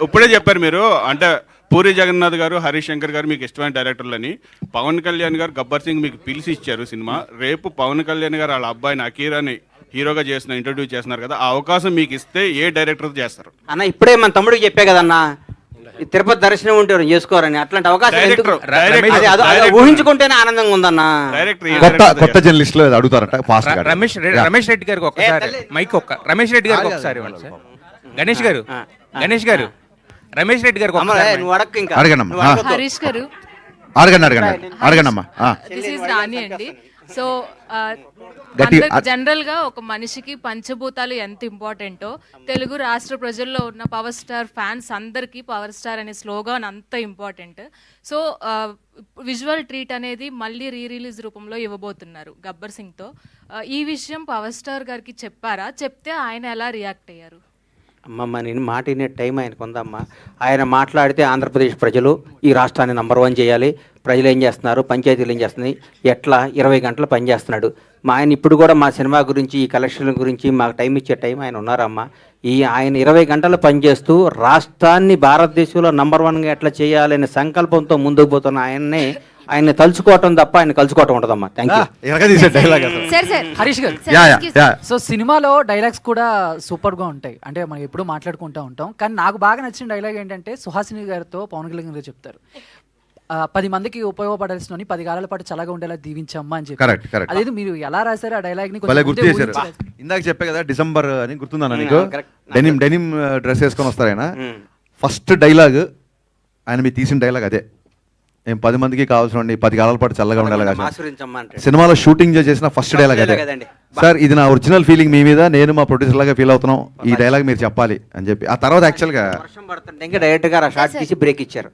ఇప్పుడే చెప్పారు మీరు, అంటే పూరి జగన్నాథ్ గారు, హరీష్ శంకర్ గారు మీకు ఇష్టమైన డైరెక్టర్లని. పవన్ కళ్యాణ్ గారు గబ్బర్ సింగ్ మీకు పిలిచి ఇచ్చారు సినిమా. రేపు పవన్ కళ్యాణ్ గారు వాళ్ళ అబ్బాయిని అకీరాని హీరోగా ఇంట్రొడ్యూస్ చేస్తున్నారు కదా, ఆ అవకాశం మీకు ఇస్తే ఏ డైరెక్టర్ చేస్తారు అన్న? ఇప్పుడే మన తమ్ముడికి చెప్పే కదన్నా, ఈ తిరుపతి దర్శనం ఉంటే చేసుకోరని. అట్లాంటి అవకాశం ఎందుకు? అది ఊహించుకుంటేనే ఆనందంగా ఉందన్నా. కొత్త జర్నలిస్ట్ లో అడుగుతారట ఫాస్ట్ గా. రమేష్ రెడ్డి గారికి ఒకసారి మైక్ రమేష్ రెడ్డి గారికి ఒకసారి గణేష్ గారు రమేష్ రెడ్డి గారికి నువ్వు అడగ ఇంకా అడగండి హరీష్ గారు, అడగండమ్మా. దిస్ ఈజ్ రాణి అండి. సో గట్టిగా జనరల్ గా ఒక మనిషికి పంచభూతాలు ఎంత ఇంపార్టెంటో, తెలుగు రాష్ట్ర ప్రజల్లో ఉన్న పవర్ స్టార్ ఫ్యాన్స్ అందరికీ పవర్ స్టార్ అనే స్లోగాన్ అంత ఇంపార్టెంట్. సో విజువల్ ట్రీట్ అనేది మళ్ళీ రిలీజ్ రూపంలో ఇవ్వబోతున్నారు గబ్బర్ సింగ్ తో. ఈ విషయం పవర్ స్టార్ గారికి చెప్పారా? చెప్తే ఆయన ఎలా రియాక్ట్ అయ్యారు? అమ్మమ్మ, నేను మాట వినే టైం ఆయనకు ఉందమ్మా. ఆయన మాట్లాడితే ఆంధ్రప్రదేశ్ ప్రజలు ఈ రాష్ట్రాన్ని నంబర్ 1 చేయాలి. ప్రజలు ఏం చేస్తున్నారు, పంచాయతీలు ఏం చేస్తున్నాయి, ఎట్లా 20 గంటలు పనిచేస్తున్నాడు. ఆయన ఇప్పుడు కూడా మా సినిమా గురించి, ఈ కలెక్షన్ల గురించి మాకు టైం ఇచ్చే టైం ఆయన ఉన్నారమ్మా. ఆయన 20 గంటలు పనిచేస్తూ రాష్ట్రాన్ని భారతదేశంలో నంబర్ 1గా ఎట్లా చేయాలనే సంకల్పంతో ముందుకు పోతున్న ఆయన్ని తలుచుకోవటం తప్ప ఆయన కలుసుకోవటం ఉండదమ్మా. Thank you. Harish garu, so సినిమాలో డైలాగ్స్ కూడా సూపర్ గా ఉంటాయి, అంటే మనం ఎప్పుడు మాట్లాడుకుంటూ ఉంటాం. కానీ నాకు బాగా నచ్చిన డైలాగ్ ఏంటంటే సుహాసిని గారితో పవన్ కళ్యాణ్ గారు చెప్తారు, 10 మందికి ఉపయోగపడాల్సిన 10 కాలాల పాటు చల్లగా ఉండేలా దీవించమ్మా అని చెప్పి. అదేదో మీరు ఎలా రాశారు ఆ డైలాగ్ ని? గుర్తు చేశారు. ఇందాక చెప్పే కదా డిసెంబర్ అని, గుర్తుందన్న నీకు? డెనిమ్ డ్రెస్ వేసుకొని వస్తారు ఆయన. ఫస్ట్ డైలాగ్ ఆయన మీరు తీసిన డైలాగ్ అదే, నేను 10 మందికి కావాల్సిన 10 కాలాల పాటు చల్లగా ఉండాలి. సినిమాలో షూటింగ్ చేసిన ఫస్ట్ డైలాగ్ అదే. సార్ ఇది నా ఒరిజినల్ ఫీలింగ్ మీ మీద, నేను మా ప్రొడ్యూసర్ లాగా ఫీల్ అవుతున్నాం, ఈ డైలాగ్ మీరు చెప్పాలి అని చెప్పి. ఆ తర్వాత యాక్చువల్ గా వర్షం పడుతుంటే డైరెక్ట్ గా షార్ట్ తీసి బ్రేక్ ఇచ్చారు.